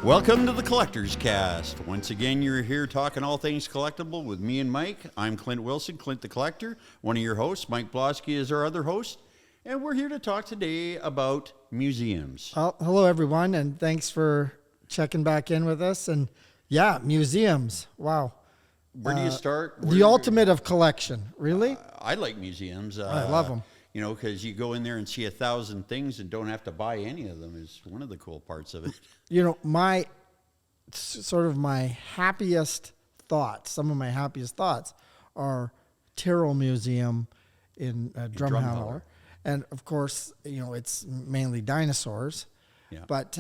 Welcome to the Collector's Cast. Once again, you're here talking all things collectible with me and Mike. I'm Clint Wilson, Clint the Collector, one of your hosts. Mike Bloski is our other host. And we're here to talk today about museums. Hello, everyone, and thanks for checking back in with us. And yeah, museums. Wow. Where do you start? The ultimate of collection. Really? I like museums. I love them. You know, because you go in there and see 1,000 things and don't have to buy any of them is one of the cool parts of it. You know, my happiest thoughts, some of my happiest thoughts are Tyrrell Museum in Drumheller. And of course, you know, it's mainly dinosaurs. Yeah. But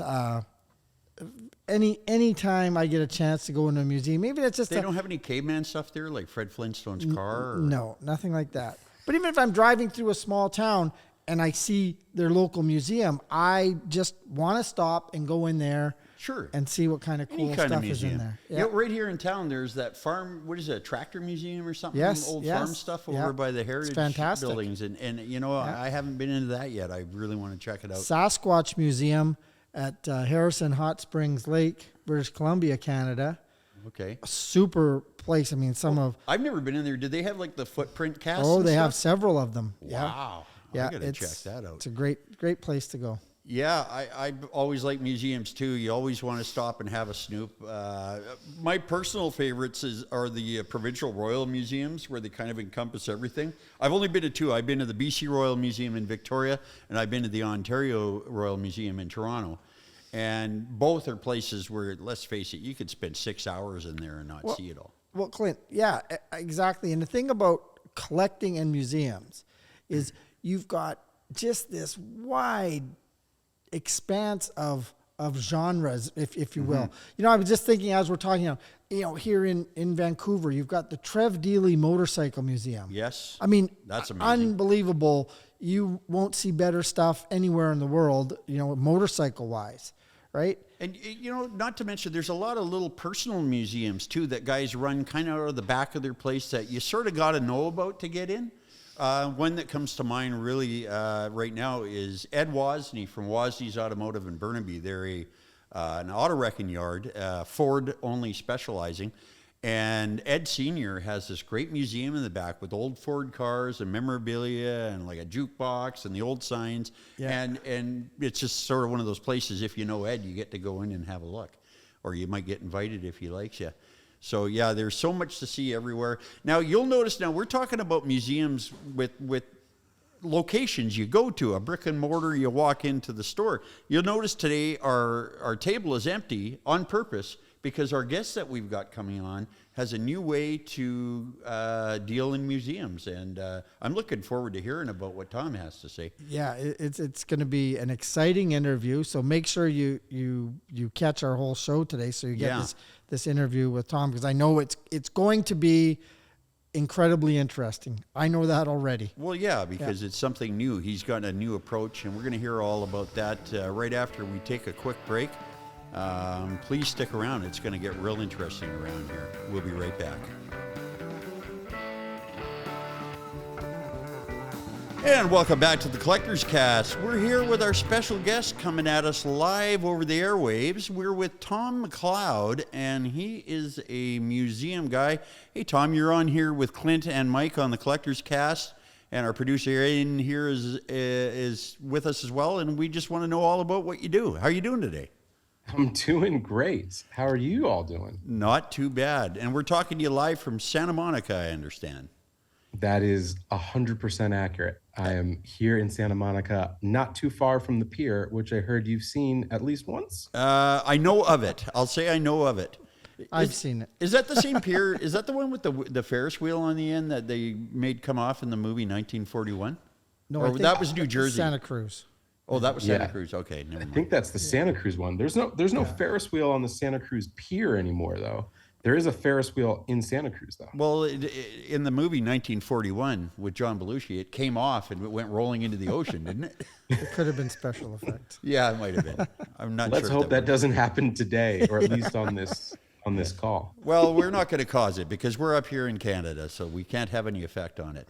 any time I get a chance to go into a museum, maybe that's just they don't have any caveman stuff there, like Fred Flintstone's car? Or? No, nothing like that. But even if I'm driving through a small town and I see their local museum, I just want to stop and go in there. Sure. And see what kind of cool stuff is in there. Yeah. You know, right here in town, there's that farm, what is it, a tractor museum or something? Yes. Old farm stuff over by the Heritage buildings. And you know, I haven't been into that yet. I really want to check it out. Sasquatch Museum at Harrison Hot Springs Lake, British Columbia, Canada. Okay. A super place. I mean, I've never been in there. Did they have like the footprint casts? Oh, they have several of them. Wow. Yeah. I got to check that out. It's a great place to go. Yeah, I always like museums too. You always want to stop and have a snoop. My personal favorites are the provincial royal museums, where they kind of encompass everything. I've only been to two. I've been to the BC Royal Museum in Victoria, and I've been to the Ontario Royal Museum in Toronto. And both are places where, let's face it, you could spend 6 hours in there and not see it all. Well, Clint, yeah, exactly. And the thing about collecting and museums is you've got just this wide expanse of genres, if you will. You know, I was just thinking as we're talking, you know, here in Vancouver, you've got the Trev Dealey Motorcycle Museum. Yes. I mean, that's amazing. Unbelievable. You won't see better stuff anywhere in the world, you know, motorcycle-wise, right? And, you know, not to mention, there's a lot of little personal museums, too, that guys run kind of out of the back of their place that you sort of got to know about to get in. One that comes to mind really right now is Ed Wozni from Wozney's Automotive in Burnaby. They're an auto wrecking yard, Ford only specializing. And Ed Sr. has this great museum in the back with old Ford cars and memorabilia and like a jukebox and the old signs. Yeah. And it's just sort of one of those places, if you know Ed, you get to go in and have a look. Or you might get invited if he likes you. So, yeah, there's so much to see everywhere. Now, you'll notice now we're talking about museums with locations you go to, a brick and mortar, you walk into the store. You'll notice today our table is empty on purpose because our guest that we've got coming on has a new way to deal in museums. And I'm looking forward to hearing about what Tom has to say. Yeah, it's going to be an exciting interview. So make sure you catch our whole show today so you get this interview with Tom, because I know it's going to be incredibly interesting. I know that already. Well, yeah, because it's something new. He's got a new approach, and we're going to hear all about that right after we take a quick break. Please stick around. It's going to get real interesting around here. We'll be right back. And welcome back to the Collector's Cast. We're here with our special guest coming at us live over the airwaves. We're with Tom McLeod, and he is a museum guy. Hey, Tom, you're on here with Clint and Mike on the Collector's Cast, and our producer in here is with us as well, and we just want to know all about what you do. How are you doing today? I'm doing great. How are you all doing? Not too bad. And we're talking to you live from Santa Monica, I understand. That is 100% accurate. I am here in Santa Monica, not too far from the pier, which I heard you've seen at least once. I know of it. I'll say I know of it. I've seen it. Is that the same pier? Is that the one with the Ferris wheel on the end that they made come off in the movie 1941? No, or that was New Jersey. Santa Cruz. Oh, that was Santa Cruz. Okay, never mind. I think that's the Santa Cruz one. There's no Ferris wheel on the Santa Cruz pier anymore, though. There is a Ferris wheel in Santa Cruz, though. Well, in the movie 1941 with John Belushi, it came off and it went rolling into the ocean, didn't it? It could have been special effects. Yeah, it might have been. I'm not Let's sure. Let's hope that doesn't happen today, or at least on this on this call. Well, we're not going to cause it because we're up here in Canada, so we can't have any effect on it.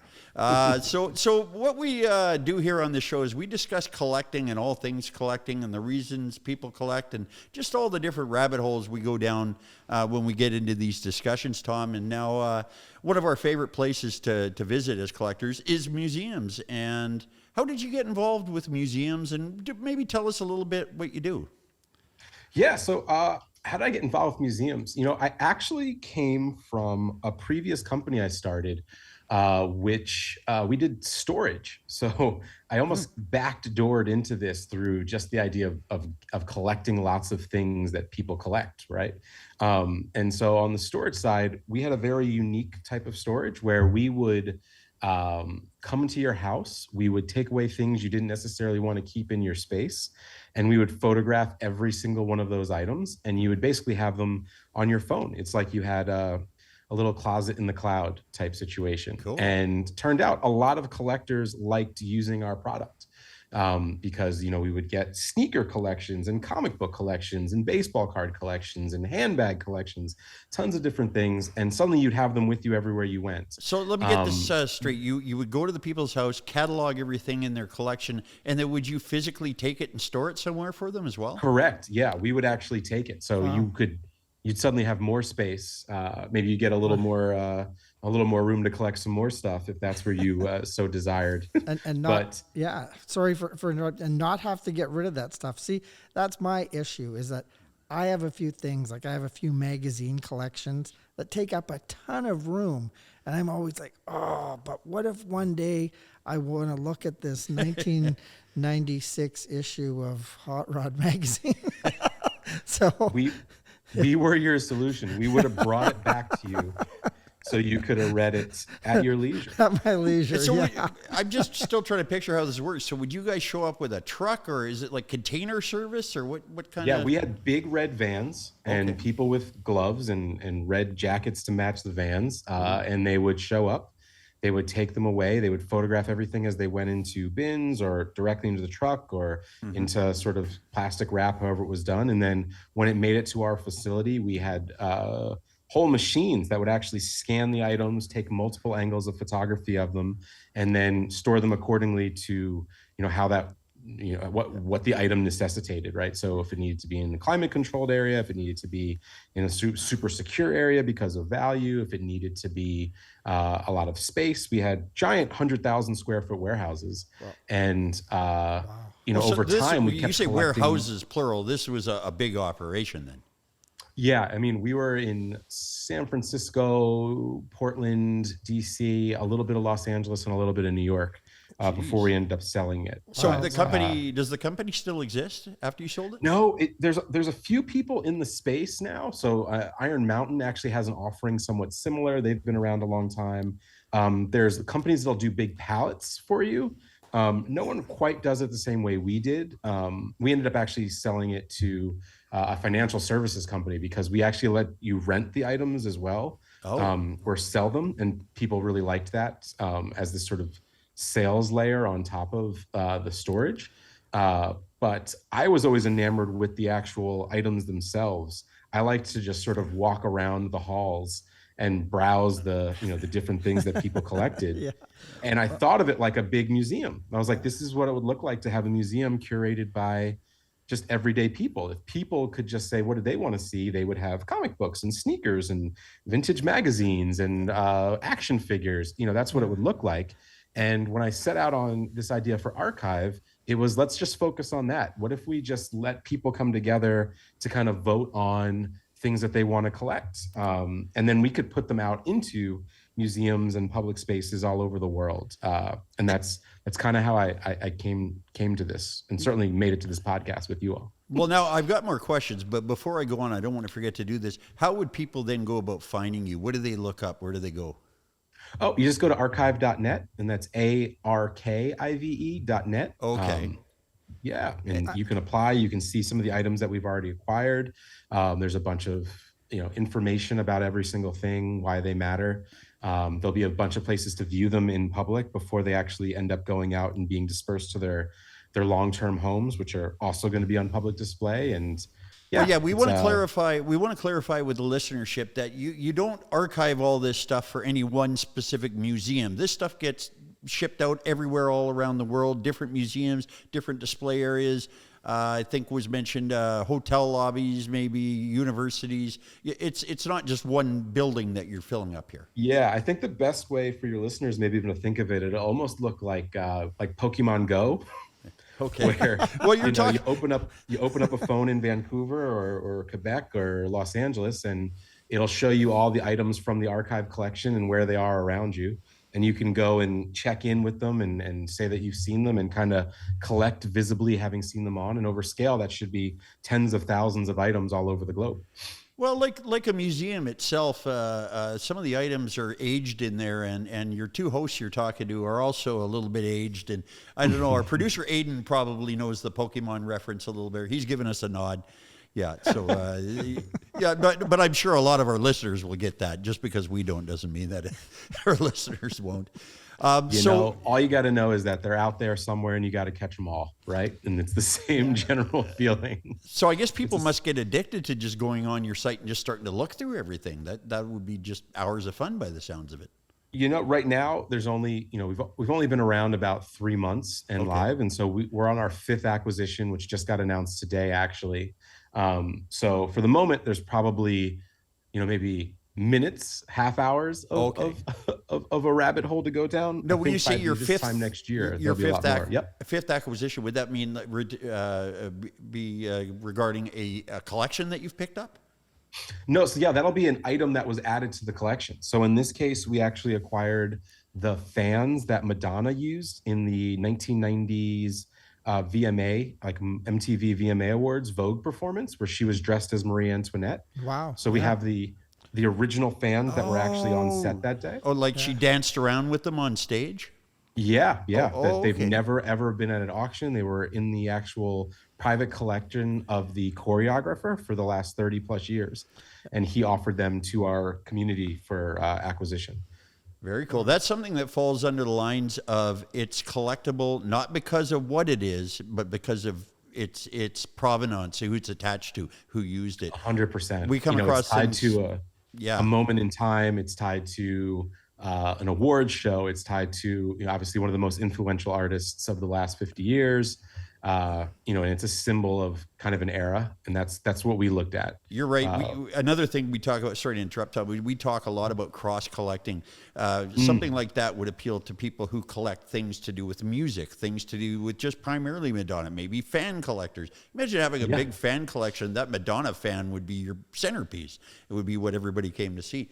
So what we do here on this show is we discuss collecting and all things collecting and the reasons people collect and just all the different rabbit holes we go down when we get into these discussions, Tom. And now one of our favorite places to visit as collectors is museums. And how did you get involved with museums? And maybe tell us a little bit what you do. Yeah, so how did I get involved with museums? I actually came from a previous company I started, which we did storage. So I almost backdoored into this through just the idea of collecting lots of things that people collect, right? And so on the storage side, we had a very unique type of storage where we would come into your house, we would take away things you didn't necessarily want to keep in your space, and we would photograph every single one of those items, and you would basically have them on your phone. It's like you had a little closet in the cloud type situation. Cool. And turned out a lot of collectors liked using our product. Because we would get sneaker collections and comic book collections and baseball card collections and handbag collections, tons of different things, and suddenly you'd have them with you everywhere you went. So let me get this straight. You would go to the people's house, catalog everything in their collection, and then would you physically take it and store it somewhere for them as well? Correct. Yeah, we would actually take it. So you'd suddenly have more space. Maybe you get a little more room to collect some more stuff if that's where you so desired. And not, sorry for interrupting, and not have to get rid of that stuff. See, that's my issue, is that I have a few things, like I have a few magazine collections that take up a ton of room. And I'm always like, oh, but what if one day I want to look at this 1996 issue of Hot Rod magazine? So we were your solution. We would have brought it back to you so you could have read it at your leisure. At my leisure, so I'm just still trying to picture how this works. So would you guys show up with a truck, or is it like container service, or what kind of? Yeah, we had big red vans and people with gloves and red jackets to match the vans, and they would show up. They would take them away. They would photograph everything as they went into bins or directly into the truck or into sort of plastic wrap, however it was done. And then when it made it to our facility, we had whole machines that would actually scan the items, take multiple angles of photography of them, and then store them accordingly to, how that, what the item necessitated, right? So if it needed to be in a climate controlled area, if it needed to be in a super secure area because of value, if it needed to be a lot of space, we had giant 100,000 square foot warehouses. Wow. And, over time, we kept You say collecting. warehouses, plural. This was a big operation then. Yeah, I mean, we were in San Francisco, Portland, DC, a little bit of Los Angeles, and a little bit of New York before we ended up selling it. So the company, does the company still exist after you sold it? No, there's a few people in the space now. So Iron Mountain actually has an offering somewhat similar. They've been around a long time. There's companies that'll do big pallets for you. No one quite does it the same way we did. We ended up actually selling it to a financial services company because we actually let you rent the items as well, or sell them. And people really liked that as this sort of sales layer on top of the storage. But I was always enamored with the actual items themselves. I liked to just sort of walk around the halls and browse the different things that people collected. Yeah. And I thought of it like a big museum. I was like, this is what it would look like to have a museum curated by just everyday people. If people could just say, what did they want to see? They would have comic books and sneakers and vintage magazines and action figures. That's what it would look like. And when I set out on this idea for Arkive, it was, let's just focus on that. What if we just let people come together to kind of vote on things that they want to collect? And then we could put them out into museums and public spaces all over the world. And that's kind of how I came to this, and certainly made it to this podcast with you all. Well, now I've got more questions, but before I go on, I don't want to forget to do this. How would people then go about finding you? What do they look up? Where do they go? Oh, you just go to arkive.net, and that's ARKIVE.net. Okay. Yeah, and you can apply. You can see some of the items that we've already acquired. There's a bunch of information about every single thing, why they matter. There'll be a bunch of places to view them in public before they actually end up going out and being dispersed to their long-term homes, which are also going to be on public display. And Well, yeah, we it's, want to clarify. We want to clarify with the listenership that you don't archive all this stuff for any one specific museum. This stuff gets shipped out everywhere, all around the world. Different museums, different display areas. I think was mentioned hotel lobbies, maybe universities. It's not just one building that you're filling up here. Yeah, I think the best way for your listeners maybe even to think of it, it'll almost look like Pokemon Go. Okay. Where Well, you're talking. you open up a phone in Vancouver or Quebec or Los Angeles, and it'll show you all the items from the archive collection and where they are around you. And you can go and check in with them and say that you've seen them and kind of collect visibly having seen them on. And over scale, that should be tens of thousands of items all over the globe. Well, like a museum itself, some of the items are aged in there, and your two hosts you're talking to are also a little bit aged. And I don't know, our producer Aiden probably knows the Pokemon reference a little bit. He's given us a nod. Yeah, so yeah, but I'm sure a lot of our listeners will get that. Just because we don't doesn't mean that our listeners won't. You know, all you got to know is that they're out there somewhere, and you got to catch them all, right? And it's the same general feeling. So I guess people must get addicted to just going on your site and just starting to look through everything. That would be just hours of fun by the sounds of it. You know, right now there's only, we've only been around about 3 months and live, and so we're on our 5th acquisition, which just got announced today, actually. So for the moment, there's probably, maybe minutes, half hours of a rabbit hole to go down. No, when you say your 5th time next year, your there'll be a lot more. Yep. 5th acquisition, would that mean that regarding a collection that you've picked up? No, so yeah, that'll be an item that was added to the collection. So in this case, we actually acquired the fans that Madonna used in the 1990s VMA, like MTV VMA Awards Vogue performance, where she was dressed as Marie Antoinette. Wow. So we have the original fans that were actually on set that day. Oh, like she danced around with them on stage? Yeah. They've okay. never, ever been at an auction. They were in the actual private collection of the choreographer for the last 30 plus years. And he offered them to our community for acquisition. Very cool. That's something that falls under the lines of it's collectible, not because of what it is, but because of its provenance, who it's attached to, who used it. 100%. We come across it's tied things, to a moment in time. It's tied to an awards show. It's tied to obviously one of the most influential artists of the last 50 years. And it's a symbol of kind of an era, and that's what we looked at. You're right. Another thing we talk about, sorry to interrupt, Tom, we talk a lot about cross-collecting. Something like that would appeal to people who collect things to do with music, things to do with just primarily Madonna, maybe fan collectors. Imagine having a big fan collection. That Madonna fan would be your centerpiece. It would be what everybody came to see.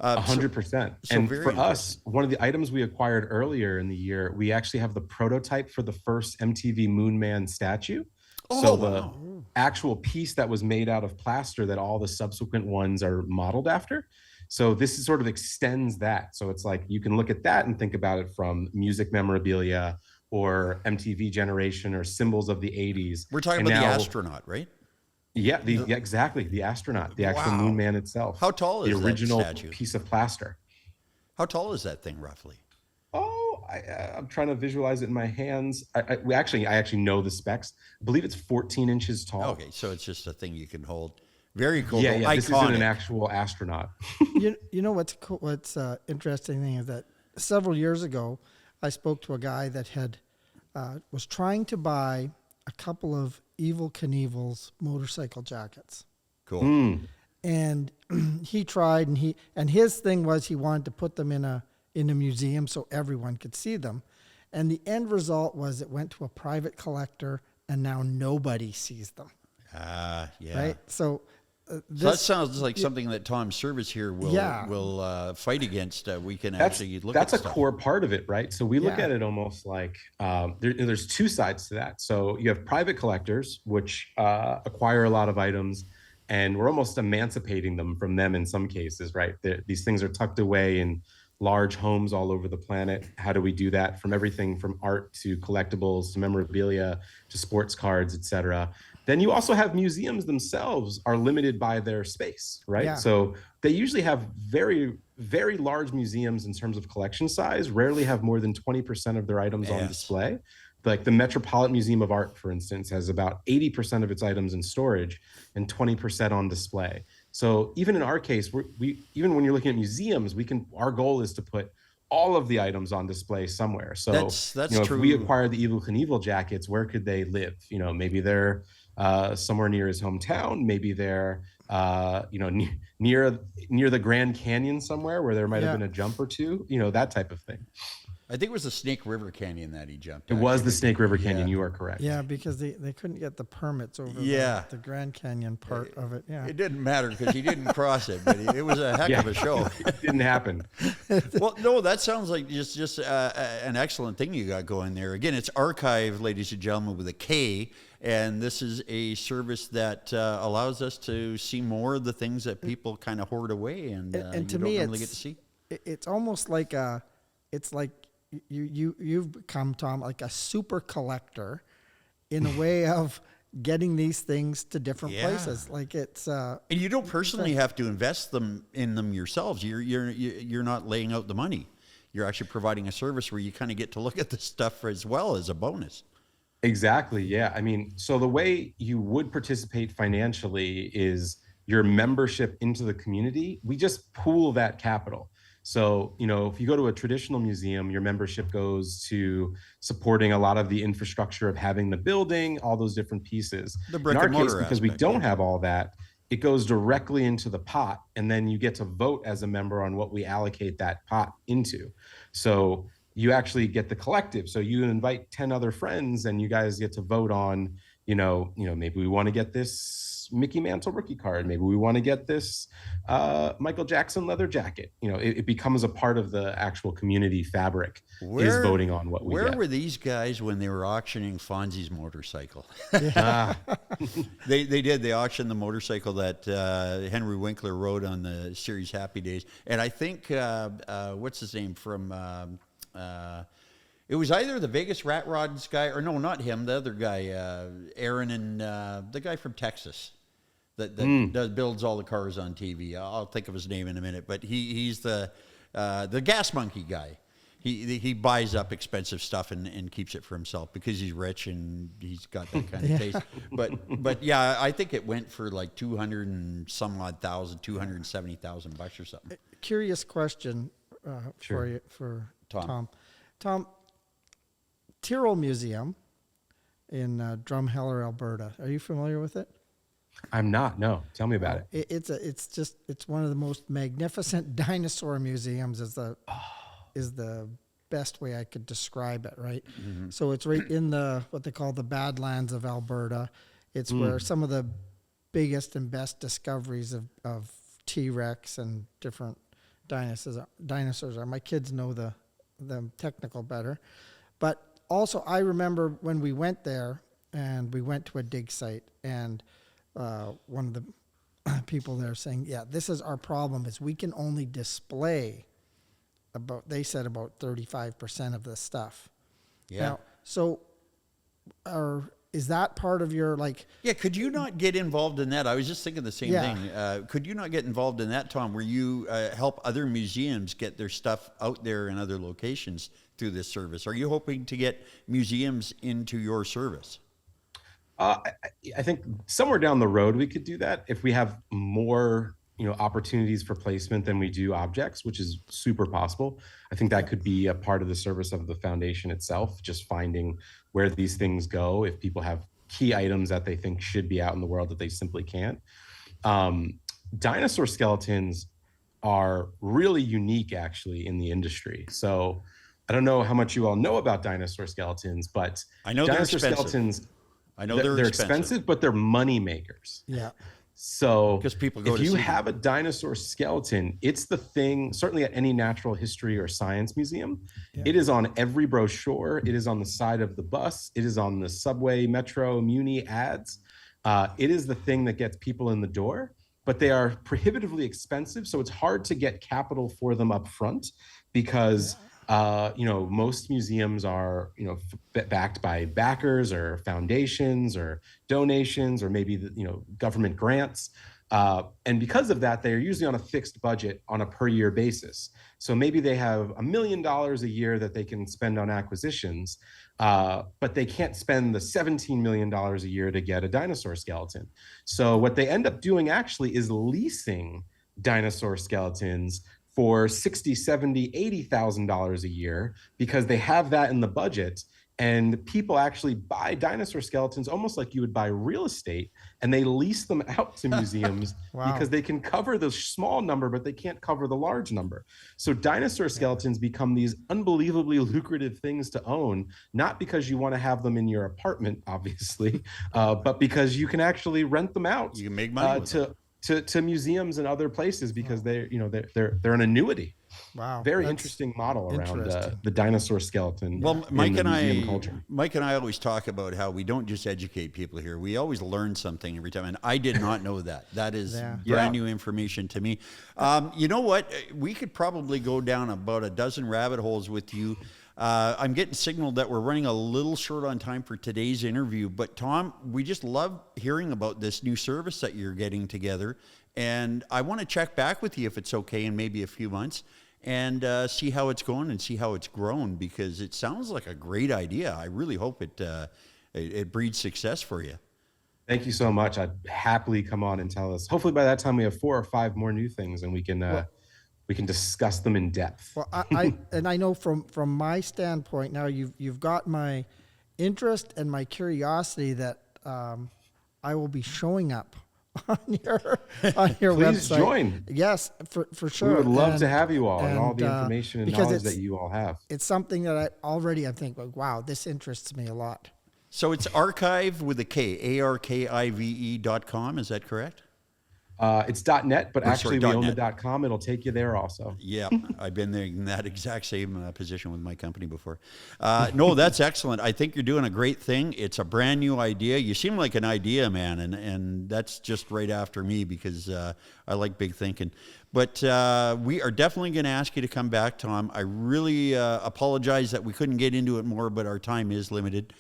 100%. And for us, one of the items we acquired earlier in the year, we actually have the prototype for the first MTV Moon Man statue. So the actual piece that was made out of plaster that all the subsequent ones are modeled after. So this is sort of extends that. So it's like you can look at that and think about it from music memorabilia or MTV generation or symbols of the 80s. We're talking about the astronaut, right? Yeah, exactly. The astronaut, the actual Moon Man itself. How tall is the original that statue? Piece of plaster? How tall is that thing roughly? I'm trying to visualize it in my hands. I actually know the specs. I believe it's 14 inches tall. Okay, so it's just a thing you can hold. Very cool. Yeah, Iconic. This isn't an actual astronaut. You know what's cool, what's interesting thing is that several years ago, I spoke to a guy that had was trying to buy a couple of Evel Knievel's motorcycle jackets. Cool. And he tried, and his thing was he wanted to put them in a museum so everyone could see them. And the end result was it went to a private collector, and now nobody sees them. Yeah. Right. So So that sounds like something that Tom Service here will fight against. We can actually look at that's a stuff. core part of it, right? So we look at it almost like there's two sides to that. So you have private collectors, which acquire a lot of items, and we're almost emancipating them from them in some cases, right? These things are tucked away in large homes all over the planet. How do we do that? From everything from art to collectibles to memorabilia to sports cards, etc. Then you also have museums themselves are limited by their space, right? Yeah. So they usually have very, very large museums in terms of collection size, rarely have more than 20% of their items on display. like the Metropolitan Museum of Art, for instance, has about 80% of its items in storage and 20% on display. So even in our case, we even when you're looking at museums, our goal is to put all of the items on display somewhere. So That's if true. we acquire the Evel Knievel jackets, where could they live? Maybe they're somewhere near his hometown. Maybe they're near the Grand Canyon somewhere where there might have been a jump or two. That type of thing. I think it was the Snake River Canyon that he jumped. It was the Snake River Canyon. You are correct. Yeah, because they couldn't get the permits over the Grand Canyon part of it. Yeah, it didn't matter because he didn't cross it, but it was a heck of a show. It didn't happen. Well, no, that sounds like just an excellent thing you got going there. Again, it's Arkive, ladies and gentlemen, with a K, and this is a service that allows us to see more of the things that people kind of hoard away, and to me, don't normally get to see. It's almost like it's like you've become, Tom, like a super collector in a way of getting these things to different places. Like it's and you don't personally have to invest in them yourselves. You're not laying out the money. You're actually providing a service where you kind of get to look at the stuff as well as a bonus. Exactly. Yeah. I mean, so the way you would participate financially is your membership into the community. We just pool that capital. So, if you go to a traditional museum, your membership goes to supporting a lot of the infrastructure of having the building, all those different pieces. The brick In our and mortar case, because we aspect, don't have all that, it goes directly into the pot, and then you get to vote as a member on what we allocate that pot into. So you actually get the collective. So you invite 10 other friends and you guys get to vote on, maybe we want to get this Mickey Mantle rookie card. Maybe we want to get this Michael Jackson leather jacket. It becomes a part of the actual community fabric is voting on what we get. Where were these guys when they were auctioning Fonzie's motorcycle? They did. They auctioned the motorcycle that Henry Winkler rode on the series Happy Days. And I think, what's his name from... it was either the Vegas Rat Rods guy, or no, not him, the other guy, Aaron, and the guy from Texas that builds all the cars on TV. I'll think of his name in a minute, but he's the gas monkey guy. He buys up expensive stuff and keeps it for himself because he's rich and he's got that kind of taste. But yeah, I think it went for like 200 and some odd thousand, $270,000 or something. Curious question Sure. for Tom. Tom, Tyrrell Museum in Drumheller, Alberta. Are you familiar with it? I'm not. No. Tell me about it. It's one of the most magnificent dinosaur museums. Is the best way I could describe it. Right. Mm-hmm. So it's right in what they call the Badlands of Alberta. It's where some of the biggest and best discoveries of T-Rex and different dinosaurs are. My kids know the technical better, but also I remember when we went there and we went to a dig site, and one of the people there saying, yeah, this is our problem, is we can only display about 35% of the stuff. Yeah. Now, so is that part of your Yeah, could you not get involved in that? I was just thinking the same thing. Could you not get involved in that, Tom, where you help other museums get their stuff out there in other locations through this service? Are you hoping to get museums into your service? I think somewhere down the road we could do that if we have more opportunities for placement than we do objects, which is super possible. I think that could be a part of the service of the foundation itself, just finding where these things go if people have key items that they think should be out in the world that they simply can't. Dinosaur skeletons are really unique actually in the industry. So I don't know how much you all know about dinosaur skeletons, but I know dinosaur skeletons, I know they're expensive, but they're money makers. Yeah. So because people go if to you see have them. a dinosaur skeleton, it's the thing, certainly at any natural history or science museum, it is on every brochure. It is on the side of the bus. It is on the subway, metro, muni ads. It is the thing that gets people in the door, but they are prohibitively expensive. So it's hard to get capital for them up front because most museums are, backed by backers or foundations or donations or maybe government grants. And because of that, they're usually on a fixed budget on a per year basis. So maybe they have $1 million a year that they can spend on acquisitions, but they can't spend the $17 million a year to get a dinosaur skeleton. So what they end up doing actually is leasing dinosaur skeletons for $60, $70, $80,000 a year, because they have that in the budget. And people actually buy dinosaur skeletons almost like you would buy real estate, and they lease them out to museums Wow. because they can cover the small number, but they can't cover the large number. So dinosaur skeletons become these unbelievably lucrative things to own, not because you want to have them in your apartment, obviously, but because you can actually rent them out. You can make money with them. To museums and other places, because they're an annuity. Wow. Very That's interesting model around interesting. the dinosaur skeleton. Well, in the museum culture. Mike and I always talk about how we don't just educate people here. We always learn something every time. And I did not know that. That is brand new information to me. You know what? We could probably go down about a dozen rabbit holes with you. I'm getting signaled that we're running a little short on time for today's interview. But Tom, we just love hearing about this new service that you're getting together. And I want to check back with you if it's okay in maybe a few months, and see how it's going and see how it's grown, because it sounds like a great idea. I really hope it breeds success for you. Thank you so much. I'd happily come on and tell us. Hopefully by that time we have 4 or 5 more new things, and we can discuss them in depth. Well, I know from my standpoint now, you've got my interest and my curiosity that I will be showing up on your Please website. join. Yes, for sure. We would love to have you all and all the and, information and because knowledge that you all have. It's something that I think, like, wow, this interests me a lot. So it's Arkive with a K, ARKIVE.com. Is that correct? It's .net, but actually we own .net. the .com. It'll take you there also. Yeah, I've been there in that exact same position with my company before. No, that's excellent. I think you're doing a great thing. It's a brand new idea. You seem like an idea man, and that's just right after me, because I like big thinking. But we are definitely going to ask you to come back, Tom. I really apologize that we couldn't get into it more, but our time is limited.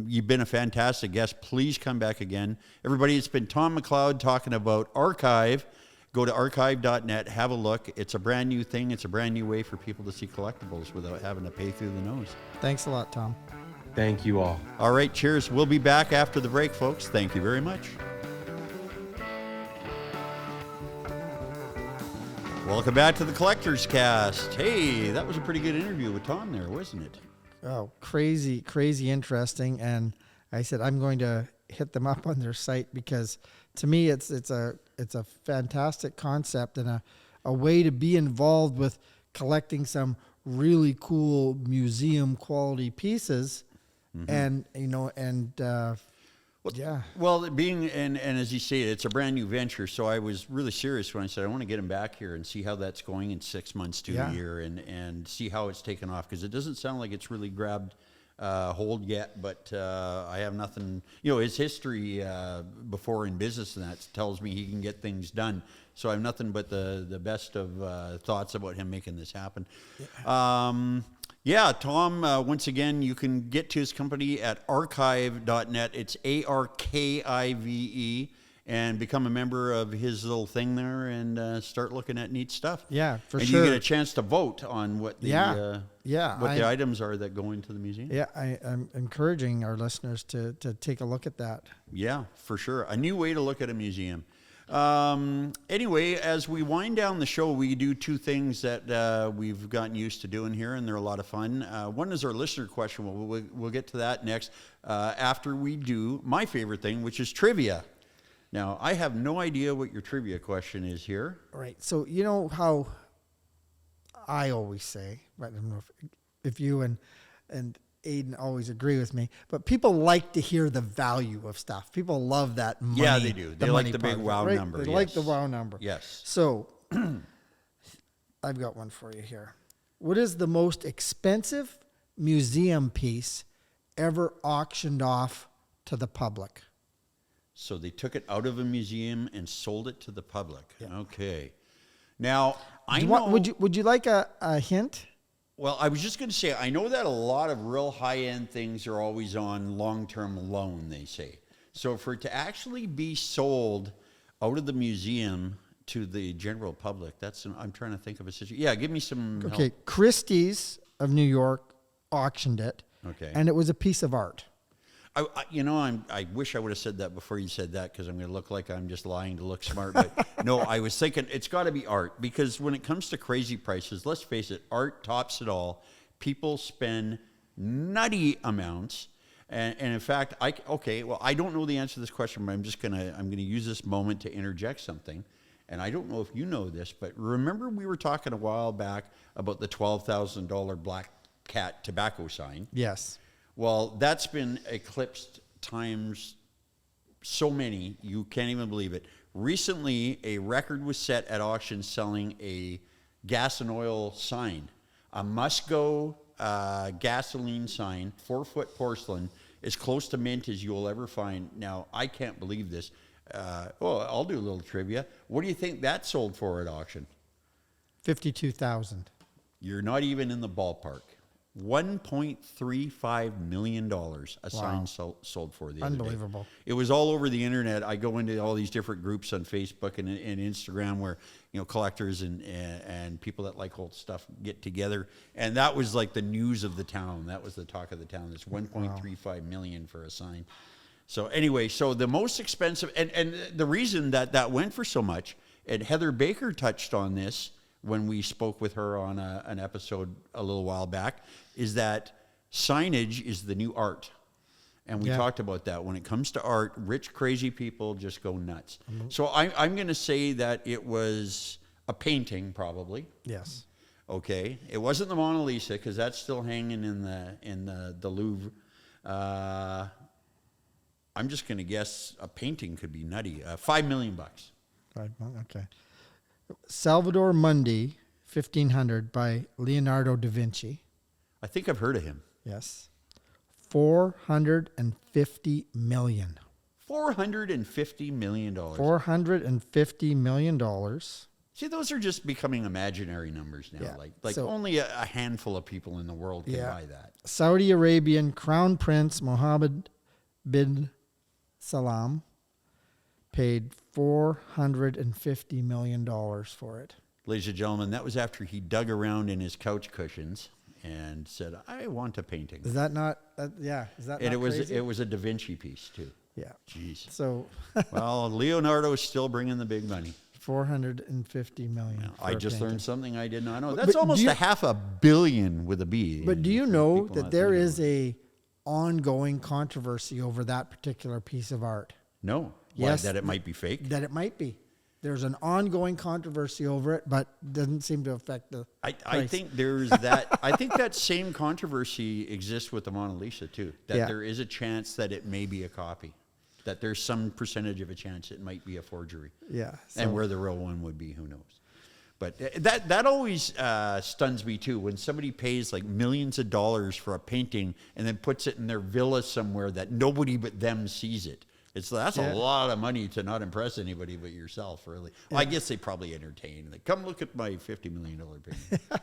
You've been a fantastic guest. Please come back again. Everybody, it's been Tom McLeod talking about Arkive. Go to arkive.net, have a look. It's a brand new thing. It's a brand new way for people to see collectibles without having to pay through the nose. Thanks a lot, Tom. Thank you all. All right, cheers. We'll be back after the break, folks. Thank you very much. Welcome back to the Collector's Cast. Hey, that was a pretty good interview with Tom there, wasn't it? Oh, crazy interesting. And I said, I'm going to hit them up on their site, because to me, it's a fantastic concept and a way to be involved with collecting some really cool museum quality pieces. Mm-hmm. Yeah. Well, being, and as you say, it's a brand new venture. So I was really serious when I said, I want to get him back here and see how that's going in 6 months to a year, and see how it's taken off. Because it doesn't sound like it's really grabbed hold yet, but I have nothing, his history before in business and that tells me he can get things done. So I have nothing but the best of thoughts about him making this happen. Yeah, Tom, once again, you can get to his company at arkive.net. It's ARKIVE, and become a member of his little thing there and start looking at neat stuff. Yeah, for and sure. And you get a chance to vote on what the the items are that go into the museum. Yeah, I'm encouraging our listeners to take a look at that. Yeah, for sure. A new way to look at a museum. Anyway, as we wind down the show, we do 2 things that we've gotten used to doing here, and they're a lot of fun. One is our listener question. We'll get to that next after we do my favorite thing, which is trivia. Now, I have no idea what your trivia question is here. Right. So you know how I always say, but I don't know if you and Aiden always agree with me, but people like to hear the value of stuff. People love that money. Yeah, they do. They like the big wow right? number. They like the wow number. Yes. So I've got one for you here. What is the most expensive museum piece ever auctioned off to the public? So they took it out of a museum and sold it to the public. Yeah. Okay. Now, Would you like a hint? Well, I was just going to say, I know that a lot of real high-end things are always on long-term loan, they say. So for it to actually be sold out of the museum to the general public? I'm trying to think of a situation. Yeah, give me some Okay, help. Christie's of New York auctioned it. Okay. And it was a piece of art. I wish I would have said that before you said that, because I'm going to look like I'm just lying to look smart. But no, I was thinking it's got to be art, because when it comes to crazy prices, let's face it, art tops it all. People spend nutty amounts. And in fact, I don't know the answer to this question, but I'm gonna use this moment to interject something. And I don't know if you know this, but remember we were talking a while back about the $12,000 Black Cat tobacco sign? Yes. Well, that's been eclipsed times so many, you can't even believe it. Recently, a record was set at auction selling a gas and oil sign, a must-go gasoline sign, 4-foot porcelain, as close to mint as you'll ever find. Now, I can't believe this. I'll do a little trivia. What do you think that sold for at auction? $52,000. You're not even in the ballpark. $1.35 million a sign sold for the other day. Unbelievable. It was all over the internet. I go into all these different groups on Facebook and Instagram where, collectors and people that like old stuff get together. And that was like the news of the town. That was the talk of the town. It's $1.35 million for a sign. So anyway, the most expensive, and the reason that went for so much, and Heather Baker touched on this when we spoke with her on an episode a little while back, is that signage is the new art. And we talked about that. When it comes to art, rich, crazy people just go nuts. Mm-hmm. So I'm going to say that it was a painting, probably. Yes. Okay. It wasn't the Mona Lisa, because that's still hanging in the Louvre. I'm just going to guess a painting could be nutty. $5 million. Okay. Salvador Mundi, 1500, by Leonardo da Vinci. I think I've heard of him. Yes. $450 million. $450 million. $450 million. See, those are just becoming imaginary numbers now. Yeah. Like only a handful of people in the world can buy that. Saudi Arabian Crown Prince Mohammed bin Salam paid $450 million for it. Ladies and gentlemen, that was after he dug around in his couch cushions and said, "I want a painting." Is that not? Is that? And not crazy? it was a Da Vinci piece too. Yeah. Jeez. So. Well, Leonardo is still bringing the big money. $450 million. I just painting. learned something I did not know. That's But almost a $500 million with a B. But do you know that there is a ongoing controversy over that particular piece of art? No. Yes. That it might be fake? That it might be. There's an ongoing controversy over it, but doesn't seem to affect the I price. think there's that. I think that same controversy exists with the Mona Lisa too. That there is a chance that it may be a copy. That there's some percentage of a chance it might be a forgery. Yeah. And where the real one would be, who knows? But that always stuns me too, when somebody pays like millions of dollars for a painting and then puts it in their villa somewhere that nobody but them sees it. That's a lot of money to not impress anybody but yourself, really. Well, I guess they probably entertain. Like, come look at my $50 million painting.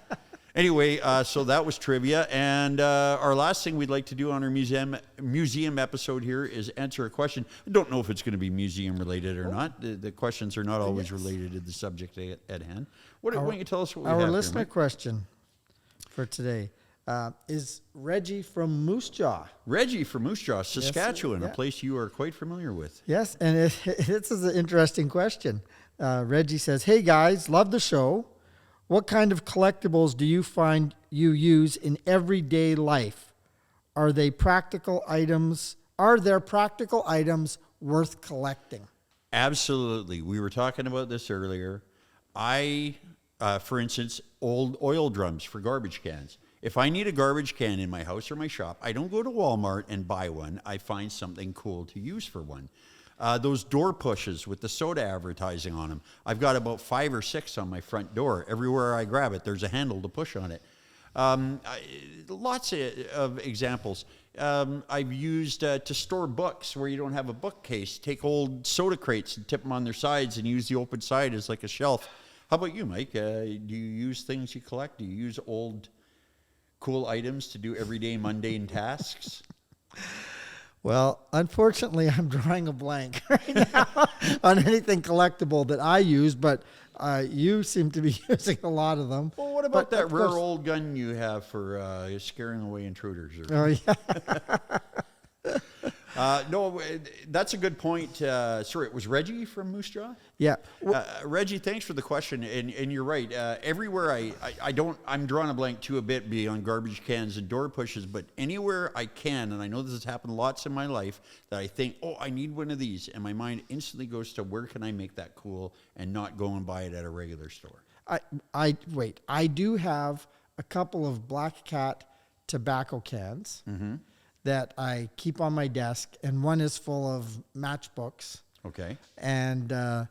Anyway, so that was trivia. And our last thing we'd like to do on our museum episode here is answer a question. I don't know if it's going to be museum related or not. The questions are not always related to the subject at hand. Why don't you tell us what we have Our here, listener Mike? question for today is Reggie from Moose Jaw. Reggie from Moose Jaw, Saskatchewan, a yeah. place you are quite familiar with. Yes, and this is an interesting question. Reggie says, "Hey guys, love the show. What kind of collectibles do you find you use in everyday life? Are there practical items worth collecting?" Absolutely. We were talking about this earlier. For instance, old oil drums for garbage cans. If I need a garbage can in my house or my shop, I don't go to Walmart and buy one. I find something cool to use for one. Those door pushes with the soda advertising on them. I've got about 5 or 6 on my front door. Everywhere I grab it, there's a handle to push on it. Lots of examples. I've used to store books where you don't have a bookcase. Take old soda crates and tip them on their sides and use the open side as like a shelf. How about you, Mike? Do you use things you collect? Do you use old cool items to do everyday mundane tasks? Well, unfortunately, I'm drawing a blank right now on anything collectible that I use, but you seem to be using a lot of them. Well, what about But that of rare course- old gun you have for scaring away intruders? Oh, yeah. No, that's a good point. Sorry, it was Reggie from Moose Jaw? Yeah. Reggie, thanks for the question. And you're right. Everywhere I'm drawing a blank too a bit beyond garbage cans and door pushes, but anywhere I can, and I know this has happened lots in my life, that I think, oh, I need one of these. And my mind instantly goes to where can I make that cool and not go and buy it at a regular store. Wait. I do have a couple of Black Cat tobacco cans that I keep on my desk, and one is full of matchbooks. Okay. And the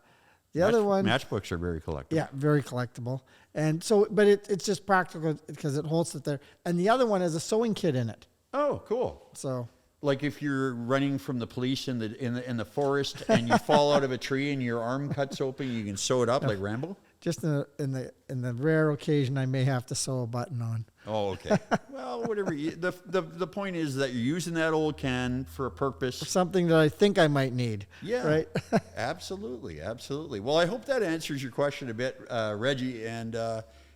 other one, Matchbooks are very collectible. yeah, very collectible. And so, but it's just practical because it holds it there. And the other one has a sewing kit in it. Oh, cool. So Like if you're running from the police in the forest and you fall out of a tree and your arm cuts open, you can sew it up like Rambo. just in the rare occasion I may have to sew a button on. Oh, okay. Well, whatever. The point is that you're using that old can for a purpose. Something that I think I might need. Yeah. Right. Absolutely. Absolutely. Well, I hope that answers your question a bit, Reggie. And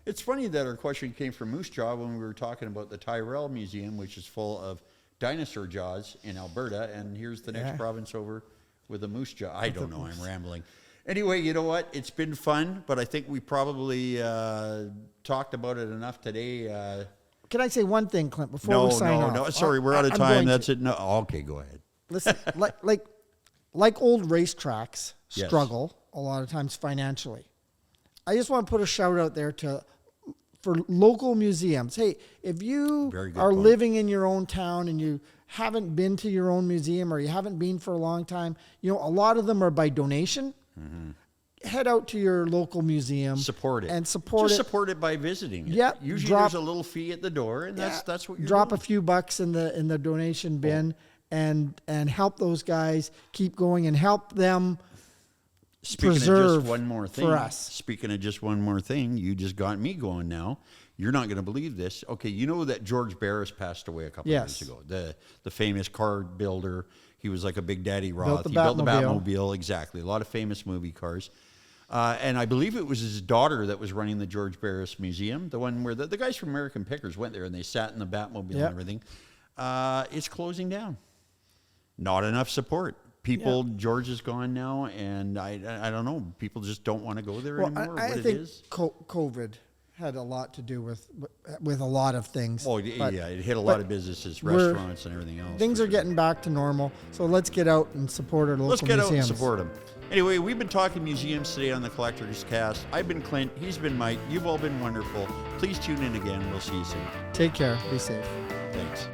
it's funny that our question came from Moose Jaw when we were talking about the Tyrrell Museum, which is full of dinosaur jaws in Alberta. And here's the next province over with a moose jaw. I don't know. I'm rambling. Anyway, you know what? It's been fun, but I think we probably talked about it enough today. Can I say one thing, Clint, before we sign off? No. Sorry, we're out of I'm time. going That's to. it. No, okay, go ahead. Listen, like old racetracks Yes. struggle a lot of times financially. I just want to put a shout out there for local museums. Hey, if you Very good are point. living in your own town and you haven't been to your own museum or you haven't been for a long time, a lot of them are by donation. Head out to your local museum. Support it. And support Just it. support it by visiting it. Yep, Usually there's a little fee at the door, and that's what you're drop doing. a few bucks in the donation bin and help those guys keep going and help them Speaking preserve of just one more thing, for us. Speaking of just one more thing, you just got me going now. You're not going to believe this. Okay, you know that George Barris passed away a couple of years ago. The famous car builder. He was like a Big Daddy Roth. He built the Batmobile. Exactly. A lot of famous movie cars. And I believe it was his daughter that was running the George Barris Museum, the one where the guys from American Pickers went there and they sat in the Batmobile and everything. It's closing down. Not enough support. People, George is gone now, and I don't know. People just don't want to go there anymore. I think COVID had a lot to do with a lot of things. Oh, yeah, it hit a lot of businesses, restaurants, and everything else. Things are getting back to normal, so let's get out and support our local Let's get museums. out and support them. Anyway, we've been talking museums today on the Collector's Cast. I've been Clint. He's been Mike. You've all been wonderful. Please tune in again. We'll see you soon. Take care. Be safe. Thanks.